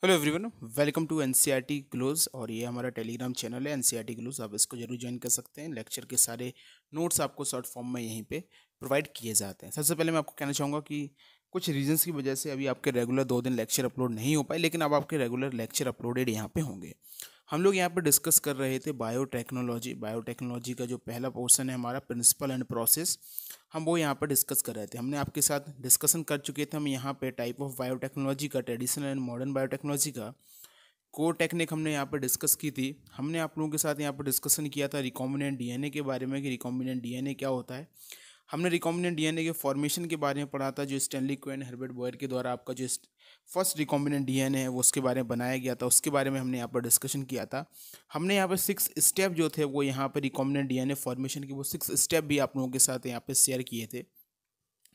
Hello everyone, welcome to NCERT glows. और ये हमारा टेलीग्राम चैनल है एनसीईआरटी ग्लोज। आप इसको जरूर ज्वाइन कर सकते हैं। लेक्चर के सारे नोट्स आपको शॉर्ट फॉर्म में यहीं पे प्रोवाइड किए जाते हैं। सबसे पहले मैं आपको कहना चाहूँगा कि कुछ रीजंस की वजह से अभी आपके रेगुलर 2 दिन लेक्चर अपलोड नहीं हो पाए, लेकिन अब आपके रेगुलर लेक्चर अपलोडेड यहाँ पे होंगे। हम लोग यहाँ पे डिस्कस कर रहे थे बायोटेक्नोलॉजी का जो पहला पोर्शन है हमारा प्रिंसिपल एंड प्रोसेस, हम वो यहाँ पर डिस्कस कर रहे थे। हमने आपके साथ डिस्कशन कर चुके थे। हम यहाँ पे टाइप ऑफ बायोटेक्नोलॉजी का, ट्रेडिशनल एंड मॉडर्न बायोटेक्नोलॉजी का कोर टेक्निक हमने यहाँ पर डिस्कस की थी। हमने आप लोगों के साथ यहाँ पर डिस्कशन किया था रिकॉम्बिनेंट डीएनए के बारे में कि रिकॉम्बिनेंट डीएनए क्या होता है। हमने रिकॉम्बिनेंट डीएनए के फॉर्मेशन के बारे में पढ़ा था, जो स्टैनली कोहेन हर्बर्ट बॉयर के द्वारा आपका जो फर्स्ट रिकॉम्बिनेंट डीएनए है वो उसके बारे में बनाया गया था। उसके बारे में हमने यहाँ पर डिस्कशन किया था। हमने यहाँ पर 6 स्टेप जो थे वो यहाँ पर रिकॉम्बिनेंट डीएनए फॉर्मेशन के वो 6 स्टेप भी आप लोगों के साथ यहाँ पर शेयर किए थे।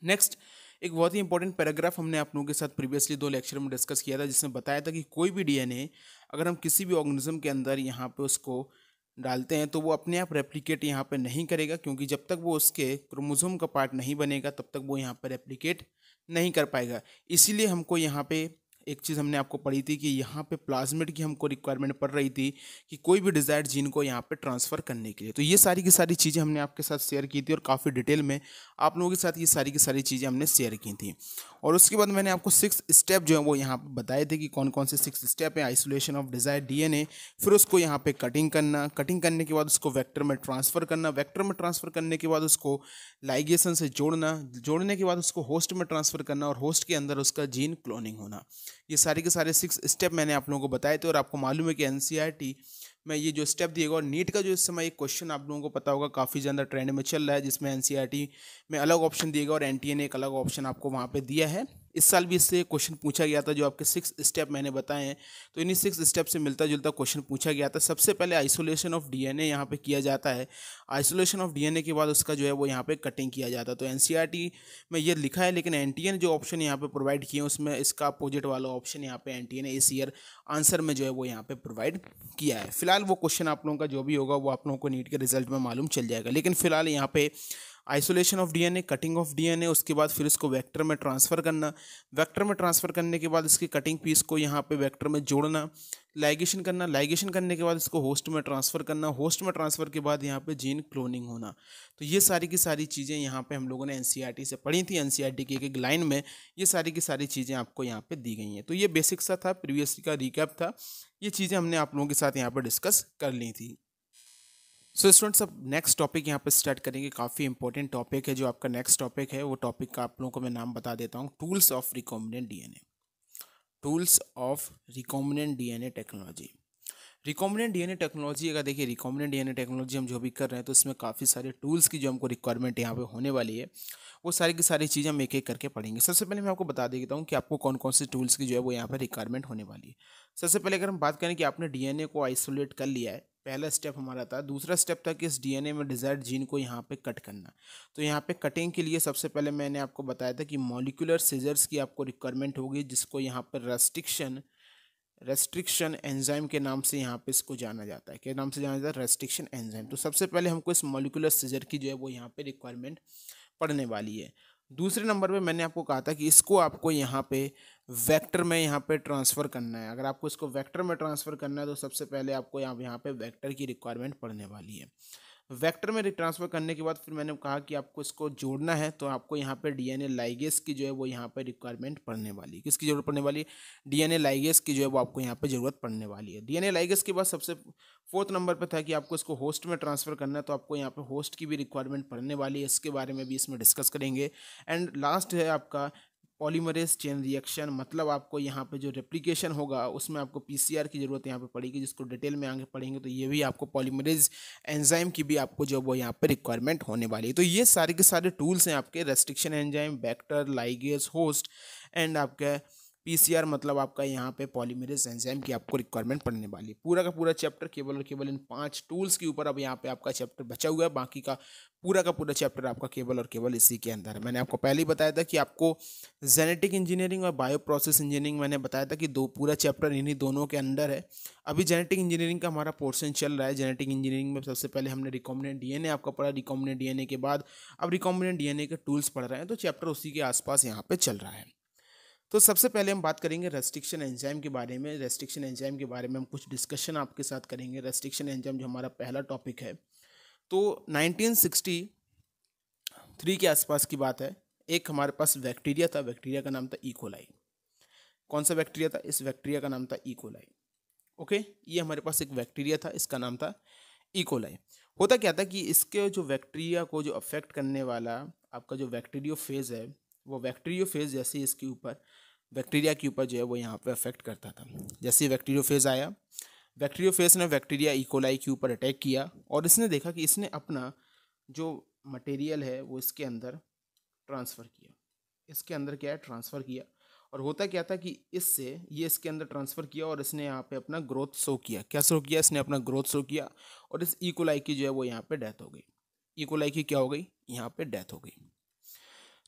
नेक्स्ट, एक बहुत ही इंपॉर्टेंट पैराग्राफ हमने आप लोगों के साथ प्रीवियसली 2 लेक्चर में डिस्कस किया था, जिसमें बताया था कि कोई भी डीएनए अगर हम किसी भी ऑर्गेनिज्म के अंदर यहाँ पे उसको डालते हैं तो वो अपने आप रेप्लिकेट यहाँ पे नहीं करेगा, क्योंकि जब तक वो उसके क्रोमोसोम का पार्ट नहीं बनेगा तब तक वो यहाँ पर रेप्लिकेट नहीं कर पाएगा। इसीलिए हमको यहाँ पे एक चीज़ हमने आपको पढ़ी थी कि यहाँ पे प्लाज्मिड की हमको रिक्वायरमेंट पड़ रही थी कि कोई भी डिजायर्ड जीन को यहाँ पे ट्रांसफ़र करने के लिए। तो ये सारी की सारी चीज़ें हमने आपके साथ शेयर की थी और काफ़ी डिटेल में आप लोगों के साथ ये सारी की सारी चीज़ें हमने शेयर की थी। और उसके बाद मैंने आपको 6 स्टेप जो है वो यहाँ पे बताए थे कि कौन कौन से 6 स्टेप हैं। आइसोलेशन ऑफ डिजायर्ड डीएनए, फिर उसको यहाँ पे कटिंग करना, कटिंग करने के बाद उसको वेक्टर में ट्रांसफ़र करना, वेक्टर में ट्रांसफ़र करने के बाद उसको लाइगेशन से जोड़ना, जोड़ने के बाद उसको होस्ट में ट्रांसफ़र करना और होस्ट के अंदर उसका जीन क्लोनिंग होना। ये सारे के सारे 6 स्टेप मैंने आप लोगों को बताए थे। और आपको मालूम है कि एनसीईआरटी में ये जो स्टेप दिएगा, और नीट का जो इस समय एक क्वेश्चन आप लोगों को पता होगा काफ़ी ज़्यादा ट्रेंड में चल रहा है, जिसमें एनसीईआरटी में अलग ऑप्शन दिएगा और एनटीए ने एक अलग ऑप्शन आपको वहाँ पे दिया है। इस साल भी इससे क्वेश्चन पूछा गया था। जो आपके 6 स्टेप मैंने बताए हैं, तो इन्हीं 6 स्टेप से मिलता जुलता क्वेश्चन पूछा गया था। सबसे पहले आइसोलेशन ऑफ डीएनए यहाँ पे किया जाता है। आइसोलेशन ऑफ डीएनए के बाद उसका जो है वो यहाँ पे कटिंग किया जाता है। तो एनसीईआरटी में ये लिखा है, लेकिन एनटीए ने जो ऑप्शन यहाँ पे प्रोवाइड किए हैं उसमें इसका अपोजिट वाला ऑप्शन यहाँ पे एनटीए ने इस ईयर आंसर में जो है वो यहाँ पे प्रोवाइड किया है। फिलहाल वो क्वेश्चन आप लोगों का जो भी होगा वो आप लोगों को नीट के रिजल्ट में मालूम चल जाएगा। लेकिन फिलहाल यहाँ पे isolation of DNA, cutting of DNA, उसके बाद फिर इसको वेक्टर में ट्रांसफ़र करना, वेक्टर में ट्रांसफ़र करने के बाद इसकी कटिंग पीस को यहाँ पे वेक्टर में जोड़ना, लाइगेशन करना, लाइगेशन करने के बाद इसको होस्ट में ट्रांसफ़र करना, होस्ट में ट्रांसफ़र के बाद यहाँ पे जीन क्लोनिंग होना। तो ये सारी की सारी चीज़ें यहाँ पे हम लोगों ने एनसीईआरटी से पढ़ी थी। एनसीईआरटी की एक लाइन में ये सारी की सारी चीज़ें आपको यहाँ पे दी गई हैं। तो ये बेसिक सा था, प्रीवियसली का रिकैप था। ये चीज़ें हमने आप लोगों के साथ यहाँ पर डिस्कस कर ली थी। सो स्टूडेंट्स, अब नेक्स्ट टॉपिक यहाँ पे स्टार्ट करेंगे। काफ़ी इंपॉर्टेंट टॉपिक है जो आपका नेक्स्ट टॉपिक है। वो टॉपिक का आप लोगों को मैं नाम बता देता हूँ, tools of recombinant DNA. Tools of recombinant DNA technology. Recombinant DNA technology, अगर देखिए रिकॉम्बिनेंट डीएनए टेक्नोलॉजी हम जो भी कर रहे हैं तो इसमें काफ़ी सारे टूल्स की जो हमको रिक्वायरमेंट यहाँ पे होने वाली है, वो सारी की सारी चीज़ें हम एक एक करके पढ़ेंगे। सबसे पहले मैं आपको बता देता हूँ कि आपको कौन कौन से टूल्स की जो है वो यहाँ पर रिक्वायरमेंट होने वाली है। सबसे पहले अगर हम बात करें कि आपने डीएनए को आइसोलेट कर लिया है, पहला स्टेप हमारा था। दूसरा स्टेप था कि इस डीएनए में डिजायर्ड जीन को यहाँ पे कट करना। तो यहाँ पे कटिंग के लिए सबसे पहले मैंने आपको बताया था कि मॉलिक्यूलर सीजर्स की आपको रिक्वायरमेंट होगी, जिसको यहाँ पर रेस्ट्रिक्शन एंजाइम के नाम से यहाँ पे इसको जाना जाता है। क्या नाम से जाना जाता है? Restriction enzyme. तो सबसे पहले हमको इस मॉलिक्यूलर सीजर की जो है वो यहाँ पे रिक्वायरमेंट पड़ने वाली है। दूसरे नंबर पे मैंने आपको कहा था कि इसको आपको यहाँ पे वेक्टर में यहाँ पे ट्रांसफ़र करना है। अगर आपको इसको वेक्टर में ट्रांसफ़र करना है तो सबसे पहले आपको यहाँ पे वेक्टर की रिक्वायरमेंट पड़ने वाली है। वेक्टर में ट्रांसफ़र करने के बाद फिर मैंने कहा कि आपको इसको जोड़ना है, तो आपको यहाँ पे डीएनए लाइगेस की जो है वो यहाँ पे रिक्वायरमेंट पड़ने वाली है। किसकी ज़रूरत पड़ने वाली है? डीएनए लाइगेस की जो है वो आपको यहाँ पे ज़रूरत पड़ने वाली है। डीएनए लाइगेस के बाद सबसे 4th नंबर पे था कि आपको इसको होस्ट में ट्रांसफ़र करना है, तो आपको यहाँ पे होस्ट की भी रिक्वायरमेंट पड़ने वाली है। इसके बारे में भी इसमें डिस्कस करेंगे। एंड लास्ट है आपका पॉलीमरेज चेन रिएक्शन, मतलब आपको यहाँ पे जो रेप्लिकेशन होगा उसमें आपको पीसीआर की ज़रूरत यहाँ पे पड़ेगी, जिसको डिटेल में आगे पढ़ेंगे। तो ये भी आपको पॉलीमरेज एंजाइम की भी आपको जो वो यहाँ पे रिक्वायरमेंट होने वाली है। तो ये सारे के सारे टूल्स हैं आपके, restriction enzyme, vector, ligase, host and आपका पीसीआर, मतलब आपका यहाँ पे पॉलीमरेज एंजाइम की आपको रिक्वायरमेंट पड़ने वाली है। पूरा का पूरा चैप्टर केवल और केवल इन 5 टूल्स के ऊपर अब यहाँ पे आपका चैप्टर बचा हुआ है। बाकी का पूरा चैप्टर आपका केवल और केवल इसी के अंदर है। मैंने आपको पहले ही बताया था कि आपको जेनेटिक इंजीनियरिंग और बायो प्रोसेस इंजीनियरिंग, मैंने बताया था कि पूरा चैप्टर इन्हीं दोनों के अंदर है। अभी जेनेटिक इंजीनियरिंग का हमारा पोर्शन चल रहा है। जेनेटिक इंजीनियरिंग में सबसे पहले हमने रिकॉम्बिनेंट डीएनए आपका पढ़ा, रिकॉम्बिनेंट डीएनए के बाद अब रिकॉम्बिनेंट डीएनए के टूल्स पढ़ रहे हैं। तो चैप्टर उसी के आसपास यहाँ पे चल रहा है। तो सबसे पहले हम बात करेंगे रेस्ट्रिक्शन एंजाइम के बारे में। रेस्ट्रिक्शन एंजाइम के बारे में हम कुछ डिस्कशन आपके साथ करेंगे। रेस्ट्रिक्शन एंजाइम जो हमारा पहला टॉपिक है, तो 1963 के आसपास की बात है। एक हमारे पास बैक्टीरिया था, बैक्टीरिया का नाम था इकोलाई। कौन सा बैक्टीरिया था? इस बैक्टीरिया का नाम था इकोलाई। ओके, ये हमारे पास एक बैक्टीरिया था, इसका नाम था इकोलाई। होता क्या था कि इसके जो बैक्टीरिया को जो अफेक्ट करने वाला आपका जो बैक्टीरियोफेज है, वो बैक्टीरियोफेज जैसे इसके ऊपर बैक्टीरिया के ऊपर जो है वो यहाँ पे अफेक्ट करता था। जैसे ही बैक्टीरियोफेज आया, बैक्टीरियोफेज ने बैक्टीरिया इकोलाई के ऊपर अटैक किया और इसने देखा कि इसने अपना जो मटेरियल है वो इसके अंदर ट्रांसफ़र किया। इसके अंदर क्या है? ट्रांसफ़र किया। और होता क्या था कि इससे ये इसके अंदर ट्रांसफ़र किया और इसने यहाँ पे अपना ग्रोथ शो किया। क्या शो किया? इसने अपना ग्रोथ शो किया और इस इकोलाई की जो है वो यहाँ पे डेथ हो गई। इकोलाई की क्या हो गई? यहाँ पे डेथ हो गई।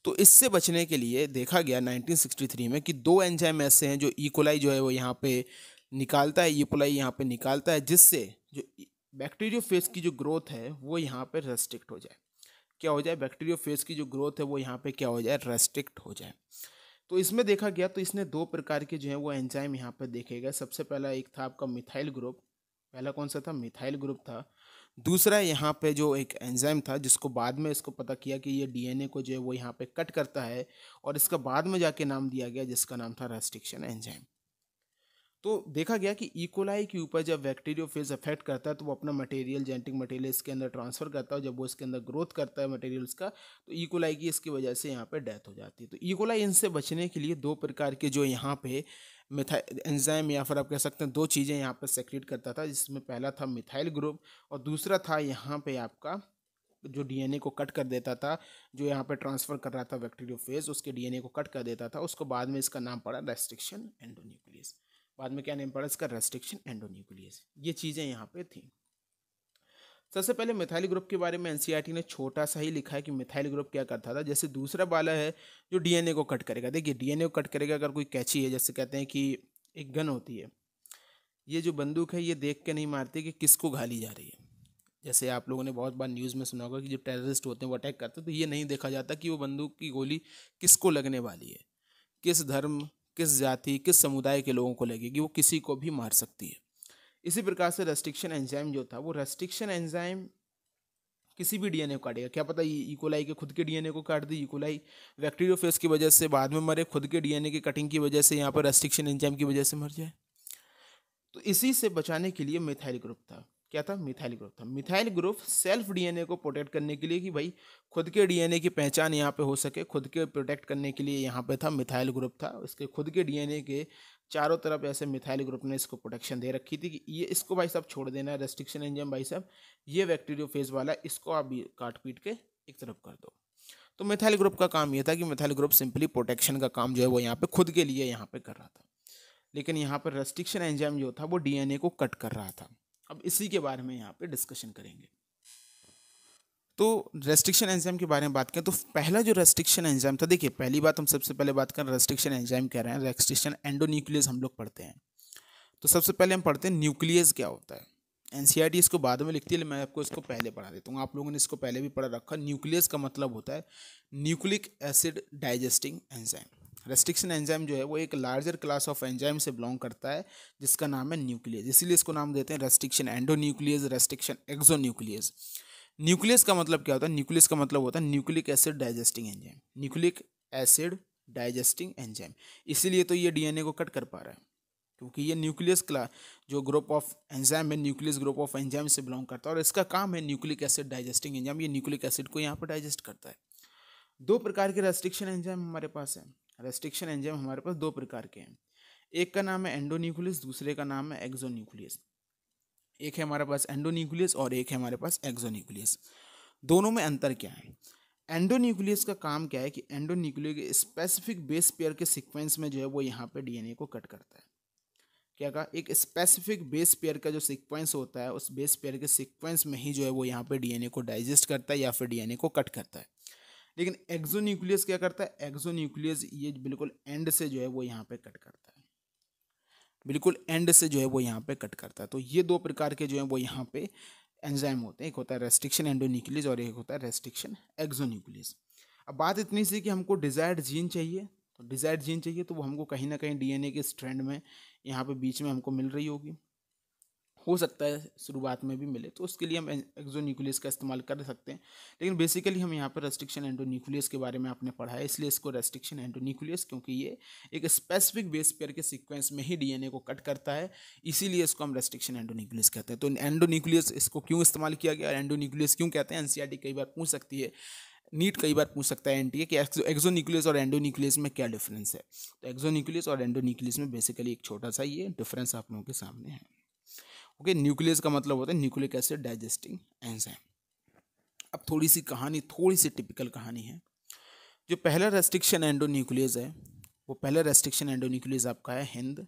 तो इससे बचने के लिए देखा गया 1963 में कि दो एंजाइम ऐसे हैं जो इकोलाई जो है वो यहाँ पे निकालता है, इकोलाई यहाँ पे निकालता है, जिससे जो बैक्टीरियोफेज की जो ग्रोथ है वो यहाँ पे रेस्ट्रिक्ट हो जाए। क्या हो जाए? बैक्टीरियोफेज की जो ग्रोथ है वो यहाँ पे क्या हो जाए? रेस्ट्रिक्ट हो जाए। तो इसमें देखा गया, तो इसने दो प्रकार के जो है वो एंजाइम यहाँ पे देखे गए। सबसे पहला एक था आपका मिथाइल ग्रुप। पहला कौन सा था? मिथाइल ग्रुप था। दूसरा यहाँ पे जो एक एंजाइम था जिसको बाद में इसको पता किया कि ये डीएनए को जो है वो यहाँ पे कट करता है और इसका बाद में जाके नाम दिया गया जिसका नाम था रेस्ट्रिक्शन एंजाइम। तो देखा गया कि इकोलाई के ऊपर जब बैक्टीरियोफेज अफेक्ट करता है तो वो अपना मटेरियल, जेनेटिक मटेरियल इसके अंदर ट्रांसफ़र करता है। जब वो इसके अंदर ग्रोथ करता है मटेरियल्स का, तो इकोलाई की इसकी वजह से यहाँ पे डेथ हो जाती है। तो इकोलाई इनसे बचने के लिए दो प्रकार के जो यहाँ पे एंजाइम या फिर आप कह सकते हैं दो चीज़ें यहाँ पे सेक्रेट करता था, जिसमें पहला था मिथाइल ग्रुप और दूसरा था यहाँ पे आपका जो डीएनए को कट कर देता था, जो यहाँ पे ट्रांसफ़र कर रहा था बैक्टीरियोफेज, उसके डीएनए को कट कर देता था। उसको बाद में इसका नाम पड़ा रेस्ट्रिक्शन एंडोन्यूक्लियस। बाद में क्या नेम पड़ा इसका? Restriction endonuclease. ये चीज़ें यहाँ पे थी। सबसे पहले मिथाइल ग्रुप के बारे में एनसीईआरटी ने छोटा सा ही लिखा है कि मिथाइल ग्रुप क्या करता था। जैसे दूसरा वाला है जो डीएनए को कट करेगा। देखिए डीएनए को कट करेगा, अगर कोई कैची है, जैसे कहते हैं कि एक गन होती है, ये जो बंदूक है ये देख के नहीं मारती कि किसको घाली जा रही है। जैसे आप लोगों ने बहुत बार न्यूज़ में सुना होगा कि जो टेररिस्ट होते हैं वो अटैक करते हैं, तो ये नहीं देखा जाता कि वो बंदूक की गोली किसको लगने वाली है, किस धर्म, किस जाति, किस समुदाय के लोगों को लगेगी, वो किसी को भी मार सकती है। इसी प्रकार से रेस्ट्रिक्शन एंजाइम जो था, वो रेस्ट्रिक्शन एंजाइम किसी भी डीएनए को काटेगा। क्या पता ये इकोलाई के खुद के डीएनए को काट दी, इकोलाई बैक्टीरियोफेज की वजह से बाद में मरे, खुद के डीएनए की कटिंग की वजह से यहाँ पर रेस्ट्रिक्शन एंजाइम की वजह से मर जाए। तो इसी से बचाने के लिए मिथाइल ग्रुप था। क्या था? मिथाइल ग्रुप था। मिथाइल ग्रुप सेल्फ डीएनए को प्रोटेक्ट करने के लिए, कि भाई खुद के डीएनए की पहचान यहाँ पे हो सके, खुद के प्रोटेक्ट करने के लिए यहाँ पे था मिथाइल ग्रुप था। उसके खुद के डीएनए के चारों तरफ ऐसे मिथाइल ग्रुप ने इसको प्रोटेक्शन दे रखी थी कि ये इसको भाई साहब छोड़ देना है, रेस्ट्रिक्शन एंजाइम भाई साहब ये बैक्टीरियोफेज वाला, इसको आप भी काट पीट के एक तरफ कर दो। तो मिथाइल ग्रुप का काम ये था कि मिथाइल ग्रुप सिंपली प्रोटेक्शन का काम जो है वो यहाँ पे खुद के लिए यहाँ पे कर रहा था। लेकिन यहाँ पर रेस्ट्रिक्शन एंजाइम जो था वो डीएनए को कट कर रहा था। अब इसी के बारे में यहाँ पे डिस्कशन करेंगे। तो रेस्ट्रिक्शन एंजाइम के बारे में बात करें तो पहला जो रेस्ट्रिक्शन एंजाइम था, देखिए पहली बात हम सबसे पहले बात करें रेस्ट्रिक्शन एंजाइम कह रहे हैं, रेस्ट्रिक्शन एंडोन्यूक्लियस हम लोग पढ़ते हैं। तो सबसे पहले हम पढ़ते हैं न्यूक्लियस क्या होता है। एनसीईआरटी इसको बाद में लिखती है, मैं आपको इसको पहले पढ़ा देता हूँ। आप लोगों ने इसको पहले भी पढ़ा रखा। न्यूक्लियस का मतलब होता है nucleic acid digesting enzyme. Restriction enzyme जो है वो एक लार्जर क्लास ऑफ एंजाइम से बिलोंग करता है जिसका नाम है न्यूक्लियस, इसीलिए इसको नाम देते हैं restriction endonuclease, restriction exonuclease. Nucleus का मतलब क्या होता है? न्यूक्लियस का मतलब होता है nucleic acid digesting enzyme, nucleic acid digesting enzyme. इसीलिए तो ये डीएनए को कट कर पा रहा है, क्योंकि ये न्यूक्लियस क्लास जो ग्रुप ऑफ एंजाइम है, न्यूक्लियस ग्रुप ऑफ एंजाइम से बिलोंग करता है और इसका काम है न्यूक्लिक एसिड डाइजेस्टिंग एंजाइम। ये न्यूक्लिक एसिड को यहाँ पर डाइजेस्ट करता है। दो प्रकार के रेस्ट्रिक्शन एंजाइम हमारे पास है। रेस्ट्रिक्शन एंजाइम हमारे पास दो प्रकार के हैं। एक का नाम है एंडोन्यूक्लियस, दूसरे का नाम है एक्सोन्यूक्लियस। एक है हमारे पास एंडोन्यूक्लियस और एक है हमारे पास एक्सोन्यूक्लियस। दोनों में अंतर क्या है? एंडोन्यूक्लियस का काम क्या है कि एंडोन्यूक्लियस के स्पेसिफिक बेस पेयर के सीक्वेंस में जो है वो यहाँ पे डीएनए को कट करता है। क्या कहा? एक स्पेसिफिक बेस पेयर का जो सीक्वेंस होता है, उस बेस पेयर के सीक्वेंस में ही जो है वो यहाँ पे डीएनए को डाइजेस्ट करता है या फिर डीएनए को कट करता है। लेकिन एक्सोन्यूक्लियस क्या करता है? एक्सोन्यूक्लियस ये बिल्कुल एंड से जो है वो यहाँ पे कट करता है, बिल्कुल एंड से जो है वो यहाँ पे कट करता है। तो ये दो प्रकार के जो है वो यहाँ पे एंजाइम होते हैं, एक होता है रेस्ट्रिक्शन एंडोन्यूक्लियस और एक होता है रेस्ट्रिक्शन एक्सोन्यूक्लियस। अब बात इतनी सी कि हमको डिजायर्ड जीन चाहिए, डिजायर्ड जीन चाहिए तो वो हमको कहीं ना कहीं डीएनए के स्ट्रैंड में यहाँ पे बीच में हमको मिल रही होगी, हो सकता है शुरुआत में भी मिले, तो उसके लिए हम एक्सोन्यूक्लियस का इस्तेमाल कर सकते हैं। लेकिन बेसिकली हम यहाँ पर रेस्ट्रिक्शन एंडोन्यूक्लियस के बारे में आपने पढ़ा है, इसलिए इसको रेस्ट्रिक्शन एंडोन्यूक्लियस, क्योंकि ये एक स्पेसिफिक बेस पेयर के सीक्वेंस में ही डीएनए को कट करता है, इसीलिए इसको हम रेस्ट्रिक्शन एंडोन्यूक्लियस कहते हैं। तो एंडोन्यूक्लियस इसको क्यों इस्तेमाल किया गया, एंडोन्यूक्लियस क्यों कहते हैं, एनसीईआरटी कई बार पूछ सकती है, नीट कई बार पूछ सकता है एनटीए कि एक्सोन्यूक्लियस और एंडोन्यूक्लियस में क्या डिफरेंस है। तो एक्सोन्यूक्लियस और एंडोन्यूक्लियस में बेसिकली एक छोटा सा ये डिफरेंस आप लोगों के सामने है। ओके, न्यूक्लियस का मतलब होता है न्यूक्लिक एसिड डाइजेस्टिंग एंजाइम। अब थोड़ी सी टिपिकल कहानी है। जो पहला रेस्ट्रिक्शन एंडोन्यूक्लियस है, वो पहला रेस्ट्रिक्शन एंडोन्यूक्लियस आपका है हिंद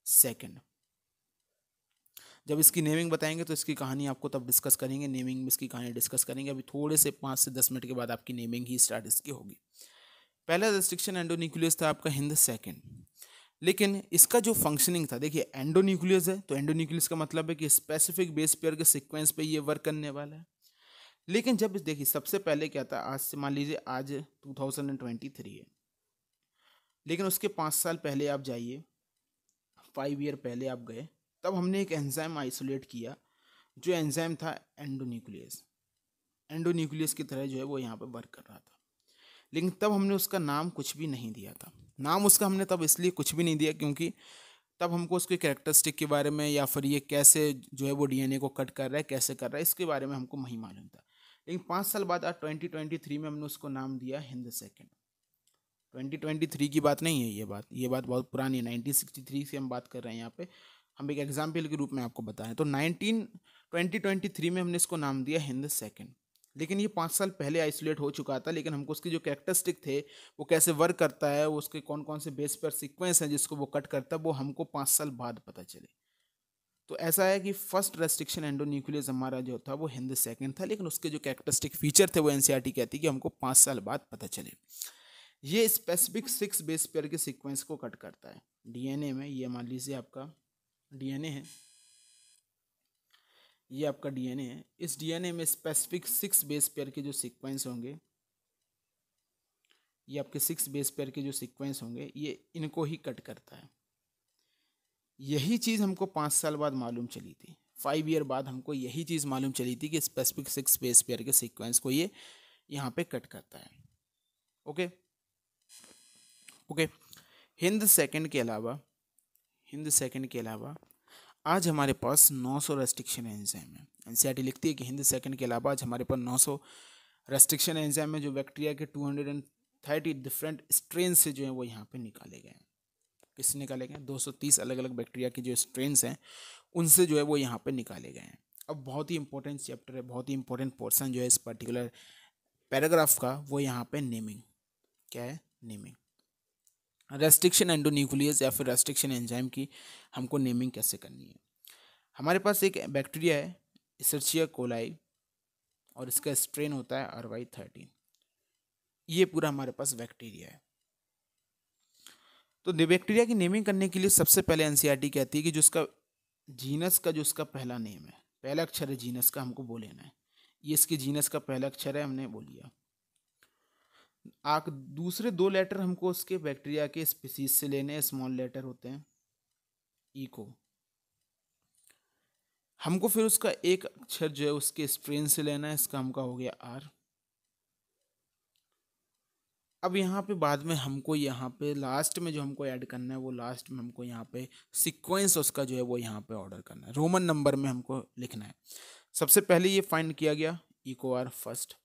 सेकंड। जब इसकी नेमिंग बताएंगे तो इसकी कहानी आपको तब डिस्कस करेंगे, नेमिंग में इसकी कहानी डिस्कस करेंगे। अभी थोड़े से 5 से 10 मिनट के बाद आपकी नेमिंग ही स्टार्ट इसकी होगी। पहला रेस्ट्रिक्शन एंडोन्यूक्लियस था आपका हिंद सेकंड, लेकिन इसका जो फंक्शनिंग था, देखिए एंडोन्यूक्लियस है तो एंडोन्यूक्लियस का मतलब है कि स्पेसिफिक बेस पेयर के सीक्वेंस पे ये वर्क करने वाला है। लेकिन जब देखिए सबसे पहले क्या था, आज से मान लीजिए आज 2023 है, लेकिन उसके 5 साल पहले आप जाइए, 5 ईयर पहले आप गए, तब हमने एक एंजाइम आइसोलेट किया, जो एंजाइम था एंडोन्यूक्लियस। एंडोन्यूक्लियस की तरह जो है वो यहाँ पर वर्क कर रहा था, लेकिन तब हमने उसका नाम कुछ भी नहीं दिया था। नाम उसका हमने तब इसलिए कुछ भी नहीं दिया क्योंकि तब हमको उसके कैरेक्टरिस्टिक के बारे में या फिर ये कैसे जो है वो डीएनए को कट कर रहा है, कैसे कर रहा है, इसके बारे में हमको नहीं मालूम था। लेकिन 5 साल बाद आज 2023 में हमने उसको नाम दिया हिंद सेकंड। 2023 की बात नहीं है ये बात बहुत पुरानी है, 1963 से हम बात कर रहे हैं यहाँ पे। हम एक एग्जाम्पल के रूप में आपको बताएं तो 2023 में हमने इसको नाम दिया हिंद सेकंड। लेकिन ये 5 साल पहले आइसोलेट हो चुका था, लेकिन हमको उसके जो कैरेक्टरिस्टिक थे, वो कैसे वर्क करता है, वो उसके कौन कौन से बेस पर सीक्वेंस हैं जिसको वो कट करता है, वो हमको 5 साल बाद पता चले। तो ऐसा है कि फर्स्ट रेस्ट्रिक्शन एंडोन्यूक्लियस हमारा जो था वो हिंद सेकंड था, लेकिन उसके जो कैरेक्टरिस्टिक फीचर थे वो एनसीईआरटी कहती है कि हमको 5 साल बाद पता चले। ये स्पेसिफिक 6 बेस पेयर के सीक्वेंस को कट करता है डीएनए में। ये मान लीजिए आपका डीएनए है, ये आपका डीएनए है। इस डीएनए में स्पेसिफिक 6 बेस पेयर के जो सीक्वेंस होंगे, ये आपके 6 बेस पेयर के जो सीक्वेंस होंगे, ये इनको ही कट करता है। यही चीज़ हमको 5 साल बाद मालूम चली थी, 5 ईयर बाद हमको यही चीज़ मालूम चली थी कि स्पेसिफिक 6 बेस पेयर के सीक्वेंस को ये यहाँ पे कट करता है। ओके ओके, हिंद सेकंड के अलावा आज हमारे पास 900 रेस्ट्रिक्शन एंजाइम है। एनसीईआरटी लिखती है कि हिंद सेकंड के अलावा आज हमारे पास 900 रेस्ट्रिक्शन एंजाइम है, जो बैक्टीरिया के 230 डिफरेंट स्ट्रेन से जो है वो यहाँ पे निकाले गए हैं। किससे निकाले गए हैं? 230 अलग अलग बैक्टीरिया के जो स्ट्रेन्स हैं उनसे जो है वो यहाँ पे निकाले गए हैं। अब बहुत ही इंपॉर्टेंट चैप्टर है, बहुत ही इंपॉर्टेंट पोर्सन जो है इस पर्टिकुलर पैराग्राफ का, वो यहाँ पे नेमिंग। क्या है? नेमिंग। रेस्ट्रिक्शन एंडोन्यूक्लियस या फिर रेस्ट्रिक्शन एंजाइम की हमको नेमिंग कैसे करनी है। हमारे पास एक बैक्टीरिया है इशर्चिया कोलाई, और इसका स्ट्रेन होता है RY13। ये पूरा हमारे पास बैक्टीरिया है। तो बैक्टीरिया की नेमिंग करने के लिए सबसे पहले एनसीईआरटी कहती है कि जो उसका जीनस का जो उसका पहला नेम है, पहला अक्षर है जीनस का, हमको बोल लेना है। ये इसके जीनस का पहला अक्षर है, हमने बोल लिया। दूसरे 2 लेटर हमको उसके बैक्टीरिया के स्पीसीज से लेने हैं, स्मॉल लेटर होते हैं ई को। हमको फिर उसका एक अक्षर जो है उसके स्ट्रेन से लेना है, इसका हमका हो गया R। अब यहाँ पे बाद में हमको यहाँ पे लास्ट में जो हमको ऐड करना है, वो लास्ट में हमको यहाँ पे सीक्वेंस उसका जो है वो यहाँ पे ऑर्डर करना है, रोमन नंबर में हमको लिखना है। सबसे पहले ये फाइंड किया गया EcoR फर्स्ट,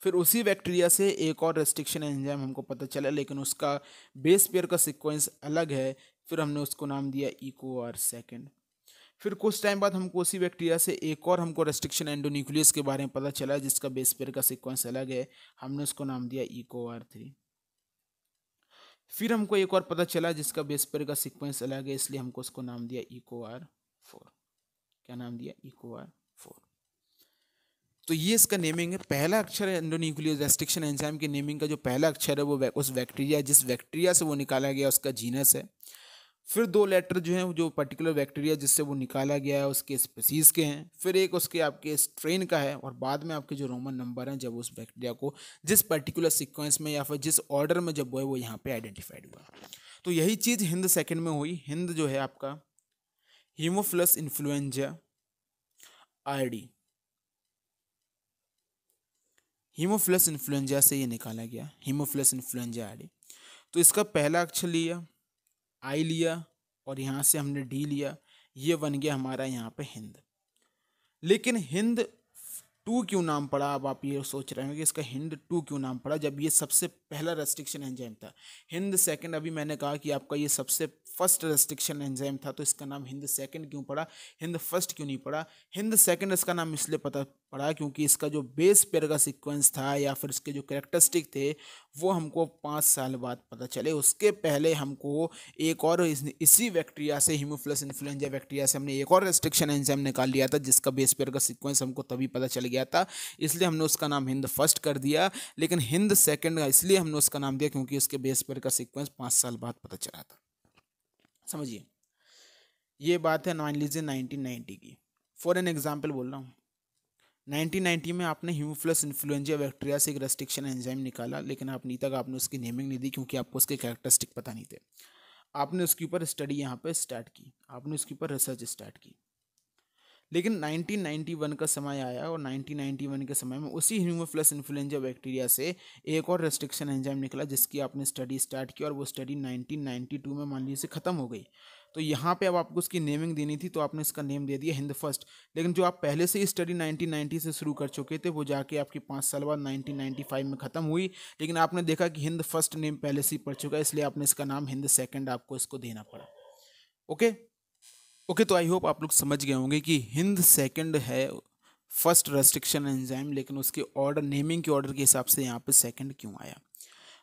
फिर उसी बैक्टीरिया से एक और रेस्ट्रिक्शन एंजाइम हमको पता चला, लेकिन उसका बेस पेयर का सीक्वेंस अलग है, फिर हमने उसको नाम दिया EcoR सेकेंड। फिर कुछ टाइम बाद हमको उसी बैक्टीरिया से एक और हमको रेस्ट्रिक्शन एंडोन्यूक्लियस के बारे में पता चला, जिसका बेस पेयर का सीक्वेंस अलग है, हमने उसको नाम दिया EcoR3। फिर हमको एक और पता चला जिसका बेस पेयर का सीक्वेंस अलग है, इसलिए हमको उसको नाम दिया EcoR4। क्या नाम दिया? EcoR4। तो ये इसका नेमिंग है। पहला अक्षर एंडोन्यूक्लियस रेस्ट्रिक्शन एंजाइम की नेमिंग का जो पहला अक्षर है वो उस बैक्टीरिया, जिस बैक्टीरिया से वो निकाला गया, उसका जीनस है। फिर 2 लेटर जो हैं जो पर्टिकुलर बैक्टीरिया जिससे वो निकाला गया है उसके स्पीसीज के हैं, फिर एक उसके आपके स्ट्रेन का है, और बाद में आपके जो रोमन नंबर हैं जब उस बैक्टीरिया को जिस पर्टिकुलर सीक्वेंस में या फिर जिस ऑर्डर में जब वो यहाँ पे आइडेंटिफाइड हुआ। तो यही चीज़ हिंद सेकंड में हुई। हिंद जो है आपका Haemophilus influenza RD, Haemophilus influenza से ये निकाला गया, हीमोफिलस इन्फ्लुएंजा आरडी। तो इसका पहला अक्षर लिया, आई लिया, और यहाँ से हमने डी लिया, ये बन गया हमारा यहाँ पे हिंद। लेकिन हिंद 2 क्यों नाम पड़ा? अब आप ये सोच रहे हैं कि इसका हिंद 2 क्यों नाम पड़ा, जब ये सबसे पहला रेस्ट्रिक्शन एंजाइम था। हिंद सेकंड, अभी मैंने कहा कि आपका ये सबसे फर्स्ट रेस्ट्रिक्शन एंजाइम था, तो इसका नाम हिंद सेकंड क्यों पड़ा, हिंद फर्स्ट क्यों नहीं पड़ा? हिंद सेकंड इसका नाम इसलिए पड़ा क्योंकि इसका जो बेस पेयर का सीक्वेंस था या फिर इसके जो कैरेक्टरिस्टिक थे वो हमको 5 साल बाद पता चले। उसके पहले हमको एक और इसी बैक्टीरिया से, हीमोफिलस इन्फ्लुएंजा बैक्टीरिया से हमने एक और रेस्ट्रिक्शन एंजाइम निकाल लिया था जिसका बेस पेयर का सीक्वेंस हमको तभी पता चल गया था, इसलिए हमने उसका नाम हिंद फर्स्ट कर दिया। लेकिन हिंद सेकंड इसलिए हमने उसका नाम दिया क्योंकि उसके बेस पेयर का सीक्वेंस 5 साल बाद पता चला था। समझिए, ये बात है मान लीजिए 1990 की। फॉर एन एग्जाम्पल बोल रहा हूँ, 1990 में आपने हीमोफिलस इन्फ्लुएंजा बैक्टीरिया से एक रेस्ट्रिक्शन एंजाइम निकाला, लेकिन अभी तक आपने उसकी नेमिंग नहीं दी क्योंकि आपको उसके कैरेक्टरिस्टिक पता नहीं थे। आपने उसके ऊपर स्टडी यहाँ पे स्टार्ट की, आपने उसके ऊपर रिसर्च स्टार्ट की। लेकिन 1991 का समय आया और 1991 के समय में उसी हीमोफिलस इन्फ्लुएंजा बैक्टीरिया से एक और रेस्ट्रिक्शन एंजाइम निकला जिसकी आपने स्टडी स्टार्ट की, और वो स्टडी 1992 में मान लीजिए ख़त्म हो गई। तो यहाँ पे अब आपको उसकी नेमिंग देनी थी, तो आपने इसका नेम दे दिया हिंद फर्स्ट। लेकिन जो आप पहले से ही स्टडी 1990 से शुरू कर चुके थे वो जाके आपकी 5 साल बाद 1995 में ख़त्म हुई, लेकिन आपने देखा कि हिंद फर्स्ट नेम पहले से ही पड़ चुका है, इसलिए आपने इसका नाम हिंद सेकेंड आपको इसको देना पड़ा। ओके, तो आई होप आप लोग समझ गए होंगे कि हिंद सेकंड है फर्स्ट रेस्ट्रिक्शन एंजाइम, लेकिन उसके ऑर्डर, नेमिंग के ऑर्डर के हिसाब से यहाँ पे सेकंड क्यों आया।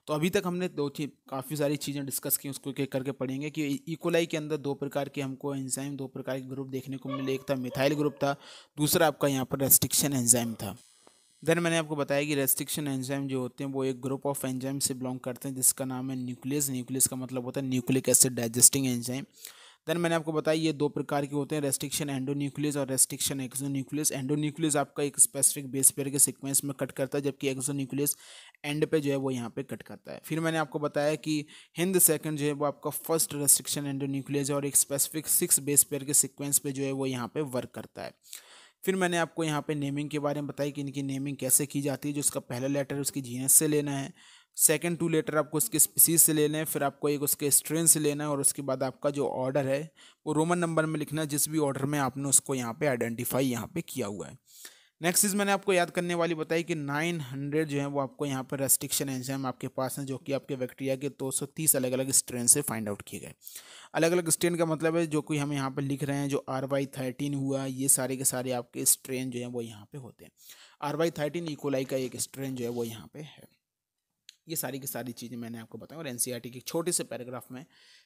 तो अभी तक हमने काफ़ी सारी चीज़ें डिस्कस की, उसको एक करके पढ़ेंगे कि इकोलाई के अंदर 2 प्रकार के हमको एंजाइम, 2 प्रकार के ग्रुप देखने को मिले। एक था मिथाइल ग्रुप था, दूसरा आपका यहाँ पर रेस्ट्रिक्शन एंजाइम था। देन मैंने आपको बताया कि रेस्ट्रिक्शन एंजाइम जो होते हैं वो एक ग्रुप ऑफ एंजाइम से बिलोंग करते हैं जिसका नाम है न्यूक्लियस। न्यूक्लियस का मतलब होता है nucleic acid digesting enzyme. Then मैंने आपको बताया ये 2 प्रकार के होते हैं, रेस्ट्रिक्शन एंडोन्यूक्लियस और रेस्ट्रिक्शन एक्सोन्यूक्लियस। एंडोन्यूक्लियस आपका एक स्पेसिफिक बेस पेयर के सीक्वेंस में कट करता है, जबकि एक्सोन्यूक्लियस एंड पे जो है वो यहाँ पे कट करता है। फिर मैंने आपको बताया कि हिंद सेकंड जो है वो आपका फर्स्ट रेस्ट्रिक्शन एंडोन्यूक्लियस और एक स्पेसिफिक 6 बेस पेयर के सीक्वेंस पे जो है वो यहाँ पे वर्क करता है। फिर मैंने आपको यहाँ पे नेमिंग के बारे में बताया कि इनकी नेमिंग कैसे की जाती है। जो उसका पहला लेटर उसकी जीनस से लेना है, सेकंड 2 लेटर आपको उसके स्पीसीज से लेना है, फिर आपको एक उसके स्ट्रेन से लेना है, और उसके बाद आपका जो ऑर्डर है वो रोमन नंबर में लिखना है जिस भी ऑर्डर में आपने उसको यहाँ पे आइडेंटिफाई यहाँ पे किया हुआ है। नेक्स्ट चीज़ मैंने आपको याद करने वाली बताई कि 900 जो है वो आपको यहाँ पर रेस्ट्रिक्शन एंजाइम आपके पास हैं, जो कि आपके बैक्टीरिया के 230 अलग अलग स्ट्रेन से फाइंड आउट किए गए। अलग अलग स्ट्रेन का मतलब है जो कोई हम यहाँ पर लिख रहे हैं, जो RY13 हुआ, ये सारे के सारे आपके स्ट्रेन जो हैं वो यहाँ पे होते हैं। RY13 इकोलाई का एक स्ट्रेन जो है वो यहाँ पे है। ये सारी की सारी चीज़ें मैंने आपको बताया, और NCERT के छोटे से पैराग्राफ में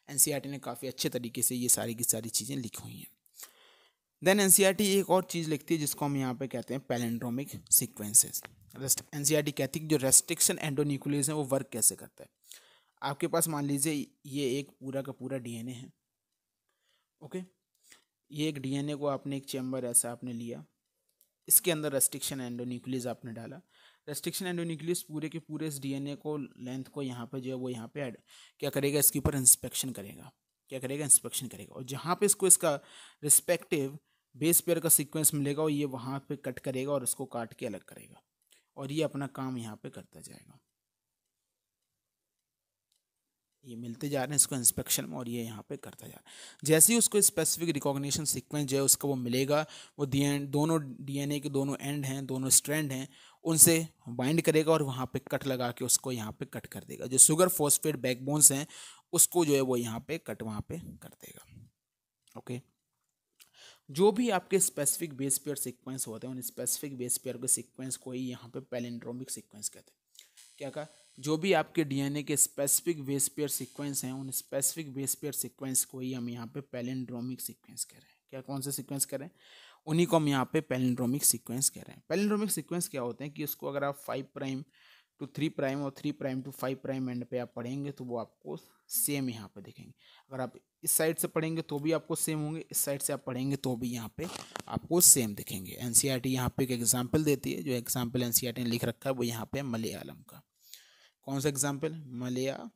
NCERT ने काफ़ी अच्छे तरीके से ये सारी की सारी चीज़ें लिखी हुई हैं। देन NCERT एक और चीज़ लिखती है जिसको हम यहाँ पे कहते हैं पैलिंड्रोमिक सीक्वेंसेस। NCERT कहती है कि जो रेस्ट्रिक्शन एंडोन्यूक्लियस है वो वर्क कैसे करता है। आपके पास मान लीजिए ये एक पूरा का पूरा DNA है। ओके, ये एक DNA को आपने एक चैम्बर ऐसा आपने लिया, इसके अंदर रेस्ट्रिक्शन एंडोन्यूक्लियस आपने डाला। रेस्ट्रिक्शन एंडोन्यूक्लियस पूरे के पूरे इस DNA को, लेंथ को यहाँ पे जो है वो यहाँ पे ऐड क्या करेगा, इसके ऊपर इंस्पेक्शन करेगा। क्या करेगा, इंस्पेक्शन करेगा, और जहाँ पे इसको इसका रिस्पेक्टिव बेस पेयर का सीक्वेंस मिलेगा और ये वहाँ पे कट करेगा और इसको काट के अलग करेगा, और ये अपना काम यहाँ पे करता जाएगा। ये मिलते जा रहे हैं इसको इंस्पेक्शन में, और ये यहाँ पे करता जा रहा है। जैसे ही उसको स्पेसिफिक रिकॉग्निशन सीक्वेंस जो है उसका वो मिलेगा, वो दोनों DNA के दोनों एंड हैं, दोनों स्ट्रैंड हैं, उनसे बाइंड करेगा और वहाँ पे कट लगा के उसको यहाँ पे कट कर देगा। जो शुगर फॉस्फेट बैकबोन्स हैं उसको जो है वो यहाँ पे कट वहाँ पे कर देगा। ओके, जो भी आपके स्पेसिफिक बेस पेयर सीक्वेंस होते हैं उन स्पेसिफिक बेस पेयर के सीक्वेंस को ही यहाँ पे पैलिंड्रोमिक सीक्वेंस कहते हैं। क्या कहा, जो भी आपके DNA के स्पेसिफिक बेस पेयर सीक्वेंस हैं उन स्पेसिफिक बेस पेयर सीक्वेंस को ही हम यहाँ पे पैलिंड्रोमिक सीक्वेंस कह रहे हैं। क्या, कौन से सीक्वेंस कह रहे हैं, उन्हीं को हम यहाँ पे पैलिंड्रोमिक सीक्वेंस कह रहे हैं। पैलिंड्रोमिक सीक्वेंस क्या होते हैं कि उसको अगर आप 5' टू 3 प्राइम और 3 प्राइम टू 5 प्राइम एंड पे आप पढ़ेंगे तो वो आपको सेम यहाँ पे दिखेंगे। अगर आप इस साइड से पढ़ेंगे तो भी आपको सेम होंगे, इस साइड से आप पढ़ेंगे तो भी यहाँ पे आपको सेम दिखेंगे। एनसीईआरटी यहाँ पे एक एग्जाम्पल देती है, जो एग्जाम्पल एनसीईआरटी ने लिख रखा है वो यहाँ पे मलयालम का। कौन सा एग्जाम्पल? मलयालम।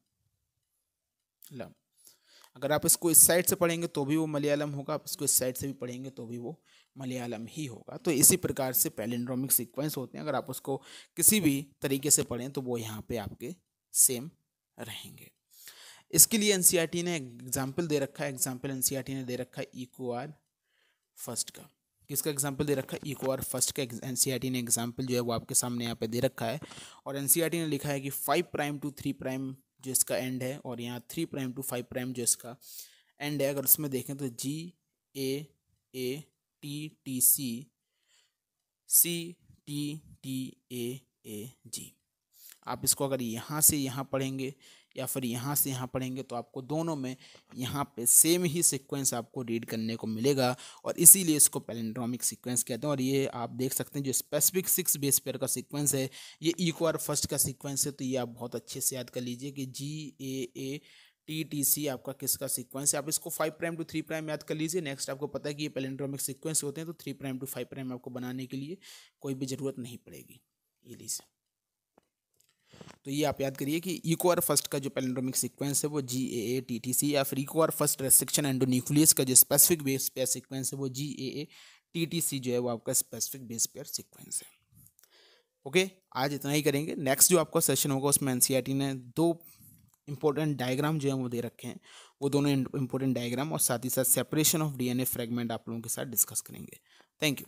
अगर आप इसको इस साइड से पढ़ेंगे तो भी वो मलयालम होगा, आप इसको इस साइड से भी पढ़ेंगे तो भी वो मलयालम ही होगा। तो इसी प्रकार से पैलिंड्रोमिक सीक्वेंस होते हैं, अगर आप उसको किसी भी तरीके से पढ़ें तो वो यहाँ पे आपके सेम रहेंगे। इसके लिए एनसीईआरटी ने एग्जाम्पल दे रखा है, एग्जाम्पल एनसीईआरटी ने दे रखा है इक्वार फर्स्ट का। किसका एग्जाम्पल दे रखा है? इक्वार फर्स्ट का एनसीईआरटी ने एग्जाम्पल जो है वो आपके सामने यहाँ पे दे रखा है। और एनसीईआरटी ने लिखा है कि 5 प्राइम टू 3 प्राइम जो इसका एंड है, और यहाँ 3 प्राइम टू 5 प्राइम जो इसका एंड है, अगर उसमें देखें तो GAATTC CTTAAG। आप इसको अगर यहाँ से यहाँ पढ़ेंगे या फिर यहाँ से यहाँ पढ़ेंगे तो आपको दोनों में यहाँ पे सेम ही सीक्वेंस आपको रीड करने को मिलेगा, और इसीलिए इसको पैलिंड्रोमिक सीक्वेंस कहते हैं। और ये आप देख सकते हैं जो स्पेसिफिक 6 बेस पेयर का सीक्वेंस है ये इक्वार फर्स्ट का सीक्वेंस है। तो ये आप बहुत अच्छे से याद कर लीजिए कि GAATTC आपका किसका सीक्वेंस है। आप इसको 5 प्राइम टू 3 प्राइम याद कर लीजिए। नेक्स्ट आपको पता है कि ये पैलिंड्रोमिक सीक्वेंस होते हैं, तो 3 प्राइम टू 5 प्राइम आपको बनाने के लिए कोई भी ज़रूरत नहीं पड़ेगी इजी से। तो ये आप याद करिए कि इक्वार फर्स्ट का जो पैलिंड्रोमिक सीक्वेंस है वो GAATTC, या फिर इक्वार फर्स्ट रेस्ट्रिक्शन एंडोन्यूक्लियस का जो स्पेसिफिक बेस पेयर सीक्वेंस है वो GAATTC जो है वो आपका स्पेसिफिक बेस पेयर सीक्वेंस है। ओके, आज इतना ही करेंगे। नेक्स्ट जो आपका सेशन होगा उसमें एनसीईआरटी ने 2 इंपॉर्टेंट डायग्राम जो है वो दे रखे हैं, वो दोनों इंपॉर्टेंट डायग्राम और साथ ही साथ सेपरेशन ऑफ DNA फ्रेगमेंट आप लोगों के साथ डिस्कस करेंगे। Thank you.